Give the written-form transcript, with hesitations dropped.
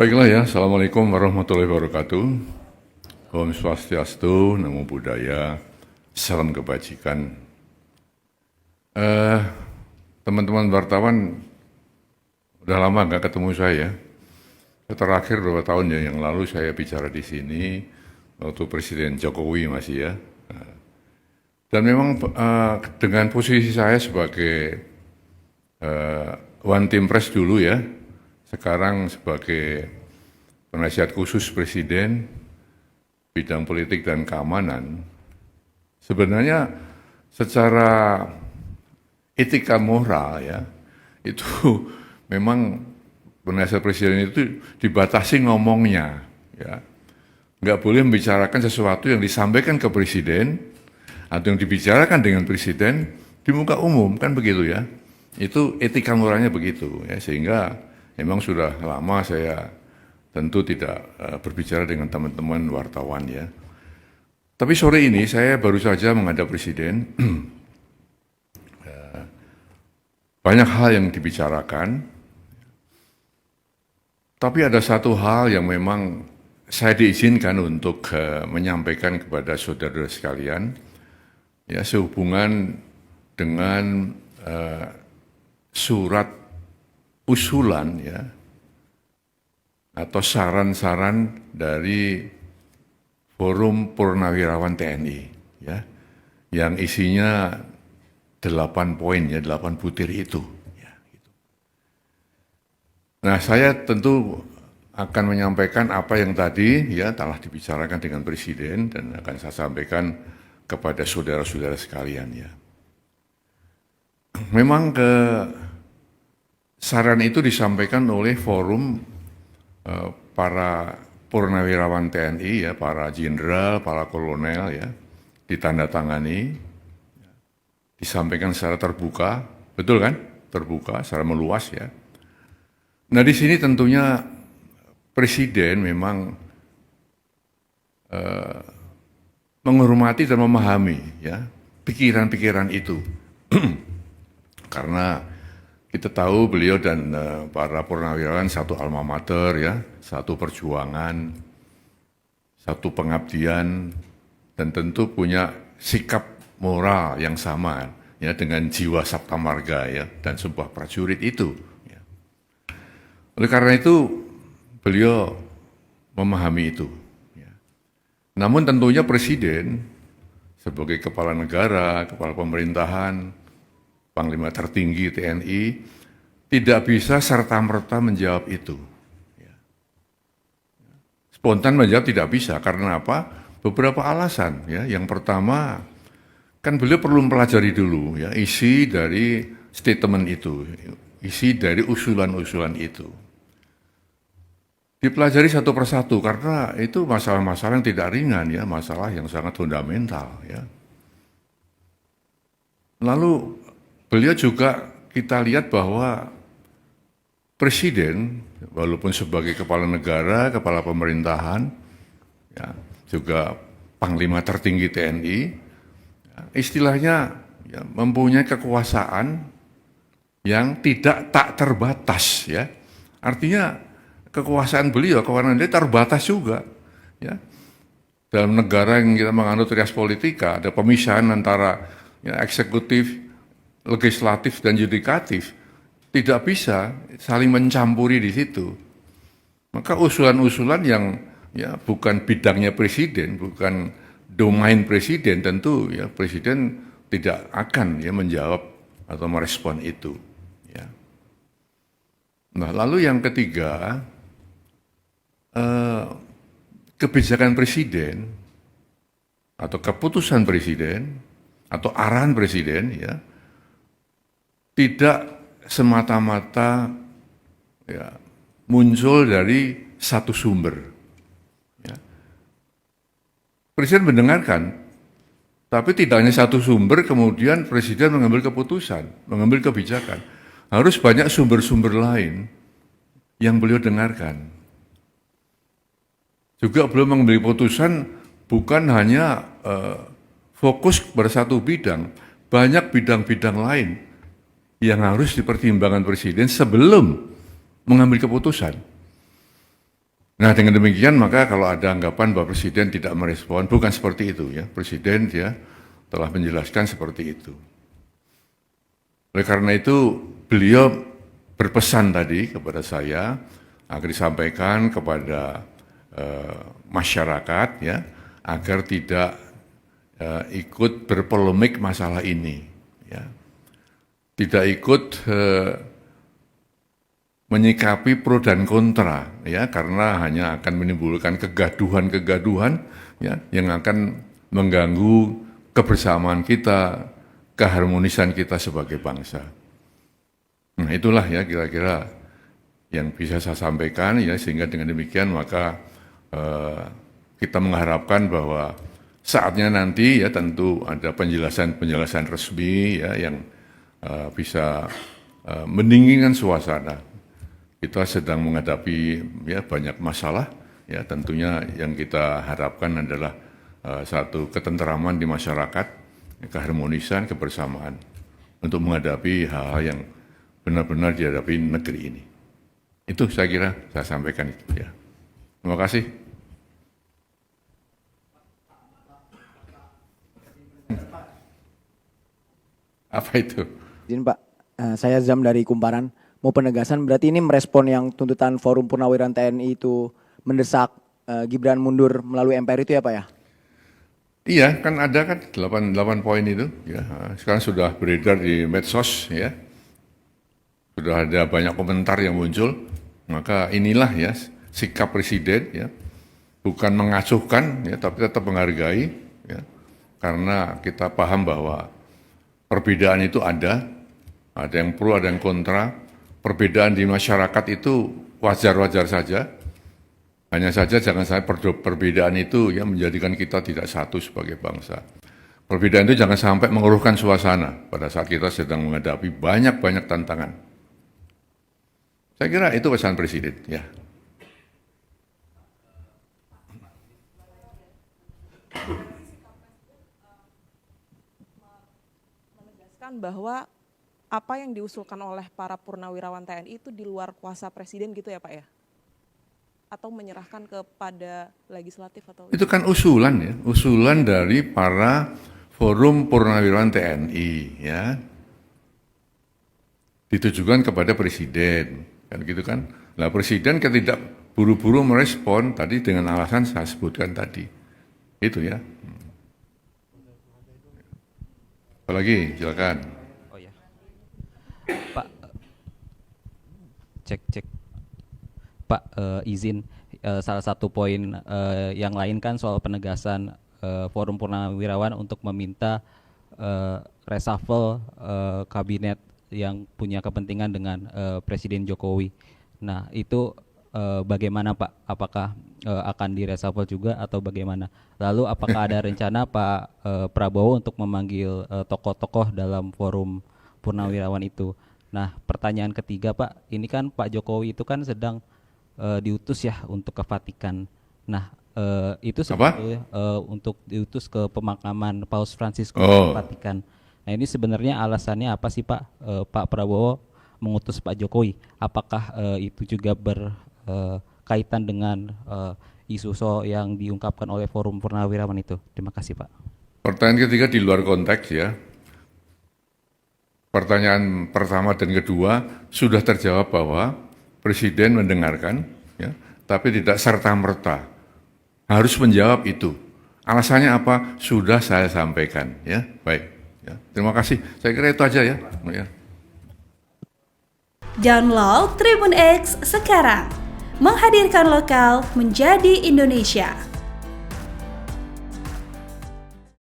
Baiklah ya, Assalamualaikum warahmatullahi wabarakatuh. Om Swastiastu, Namo Buddhaya, salam kebajikan. Teman-teman wartawan, udah lama nggak ketemu saya. Terakhir beberapa tahun ya yang lalu saya bicara di sini waktu Presiden Jokowi masih ya. Dan memang dengan posisi saya sebagai One Team Press dulu ya, sekarang sebagai penasihat khusus Presiden bidang politik dan keamanan, sebenarnya secara etika moral ya, itu memang penasihat Presiden itu dibatasi ngomongnya, ya, nggak boleh membicarakan sesuatu yang disampaikan ke Presiden atau yang dibicarakan dengan Presiden di muka umum, kan begitu ya. Itu etika moralnya begitu ya, sehingga memang sudah lama saya tentu tidak berbicara dengan teman-teman wartawan ya. Tapi sore ini saya baru saja menghadap Presiden. Banyak hal yang dibicarakan, tapi ada satu hal yang memang saya diizinkan untuk menyampaikan kepada saudara-saudara sekalian, ya, sehubungan dengan surat usulan ya, atau saran-saran dari Forum Purnawirawan TNI ya, yang isinya 8 poin ya, 8 butir itu ya, gitu. Nah, saya tentu akan menyampaikan apa yang tadi ya telah dibicarakan dengan Presiden dan akan saya sampaikan kepada saudara-saudara sekalian ya. Memang saran itu disampaikan oleh forum para purnawirawan TNI ya, para jenderal, para kolonel ya, ditandatangani, disampaikan secara terbuka, betul kan? Terbuka, secara meluas ya. Nah di sini tentunya Presiden memang menghormati dan memahami ya pikiran-pikiran itu, karena kita tahu beliau dan para purnawirawan satu alma mater ya, satu perjuangan, satu pengabdian, dan tentu punya sikap moral yang sama ya dengan jiwa Sabta Marga ya dan sebuah prajurit itu. Ya. Oleh karena itu beliau memahami itu. Ya. Namun tentunya Presiden sebagai kepala negara, kepala pemerintahan, Panglima tertinggi TNI, tidak bisa serta-merta menjawab itu. Spontan menjawab tidak bisa, karena apa? Beberapa alasan. Ya. Yang pertama, kan beliau perlu mempelajari dulu ya, isi dari statement itu, isi dari usulan-usulan itu. Dipelajari satu persatu, karena itu masalah-masalah yang tidak ringan, ya, masalah yang sangat fundamental. Ya. Lalu, beliau juga kita lihat bahwa Presiden, walaupun sebagai kepala negara, kepala pemerintahan, ya, juga Panglima tertinggi TNI, ya, istilahnya ya, mempunyai kekuasaan yang tak terbatas. Ya. Artinya kekuasaan beliau, kewenangan dia terbatas juga. Ya. Dalam negara yang kita menganut res politika, ada pemisahan antara ya, eksekutif, legislatif dan yudikatif, tidak bisa saling mencampuri di situ. Maka usulan-usulan yang ya bukan bidangnya Presiden, bukan domain Presiden, tentu ya Presiden tidak akan ya menjawab atau merespon itu. Ya. Nah, lalu yang ketiga, kebijakan Presiden atau keputusan Presiden atau arahan Presiden ya tidak semata-mata ya, muncul dari satu sumber. Ya. Presiden mendengarkan, tapi tidak hanya satu sumber, kemudian Presiden mengambil keputusan, mengambil kebijakan. Harus banyak sumber-sumber lain yang beliau dengarkan. Juga beliau mengambil keputusan bukan hanya fokus pada satu bidang, banyak bidang-bidang lain yang harus dipertimbangkan Presiden sebelum mengambil keputusan. Nah, dengan demikian maka kalau ada anggapan bahwa Presiden tidak merespon, bukan seperti itu ya. Presiden dia telah menjelaskan seperti itu. Oleh karena itu beliau berpesan tadi kepada saya agar disampaikan kepada masyarakat ya agar tidak ikut berpolemik masalah ini, ya. Tidak ikut menyikapi pro dan kontra, ya, karena hanya akan menimbulkan kegaduhan-kegaduhan, ya, yang akan mengganggu kebersamaan kita, keharmonisan kita sebagai bangsa. Nah, itulah ya kira-kira yang bisa saya sampaikan, ya, sehingga dengan demikian maka kita mengharapkan bahwa saatnya nanti ya tentu ada penjelasan-penjelasan resmi ya yang bisa mendinginkan suasana. Kita sedang menghadapi ya banyak masalah, ya tentunya yang kita harapkan adalah satu ketenteraman di masyarakat, keharmonisan, kebersamaan untuk menghadapi hal-hal yang benar-benar dihadapi negeri ini. Itu saya kira saya sampaikan itu ya. Terima kasih. Apa itu? Izin Pak, saya Zam dari Kumparan. Mau penegasan berarti ini merespon yang tuntutan Forum Purnawirawan TNI itu mendesak Gibran mundur melalui MPR itu ya Pak ya? Iya, kan ada kan 8 poin itu ya. Sekarang sudah beredar di medsos ya. Sudah ada banyak komentar yang muncul. Maka inilah ya sikap Presiden ya. Bukan mengacuhkan ya, tapi tetap menghargai ya. Karena kita paham bahwa perbedaan itu ada yang pro, ada yang kontra. Perbedaan di masyarakat itu wajar-wajar saja. Hanya saja jangan sampai perbedaan itu ya menjadikan kita tidak satu sebagai bangsa. Perbedaan itu jangan sampai mengeruhkan suasana pada saat kita sedang menghadapi banyak-banyak tantangan. Saya kira itu pesan Presiden ya. Menegaskan bahwa apa yang diusulkan oleh para purnawirawan TNI itu di luar kuasa Presiden gitu ya Pak ya? Atau menyerahkan kepada legislatif atau? Itu kan usulan ya, usulan dari para Forum Purnawirawan TNI ya. Ditujukan kepada Presiden, kan gitu kan. Nah, Presiden tidak buru-buru merespon tadi dengan alasan saya sebutkan tadi. Itu ya. Apalagi, silakan. Pak, cek. Pak, izin salah satu poin yang lain kan soal penegasan Forum Purnawirawan untuk meminta reshuffle kabinet yang punya kepentingan dengan Presiden Jokowi. Nah, itu bagaimana Pak? Apakah akan direshuffle juga atau bagaimana? Lalu apakah ada rencana Pak Prabowo untuk memanggil tokoh-tokoh dalam Forum Purnawirawan itu? Nah, pertanyaan ketiga Pak, ini kan Pak Jokowi itu kan sedang diutus ya untuk ke Vatikan. Nah, itu sebetulnya untuk diutus ke pemakaman Paus Franciscus ke Vatikan. Nah, ini sebenarnya alasannya apa sih Pak? Pak Prabowo mengutus Pak Jokowi. Apakah itu juga berkaitan dengan isu yang diungkapkan oleh Forum Purnawirawan itu? Terima kasih Pak. Pertanyaan ketiga di luar konteks ya. Pertanyaan pertama dan kedua sudah terjawab bahwa Presiden mendengarkan, ya, tapi tidak serta-merta harus menjawab itu. Alasannya apa? Sudah saya sampaikan, ya. Baik, ya. Terima kasih. Saya kira itu aja ya. Download Tribun X sekarang, menghadirkan lokal menjadi Indonesia.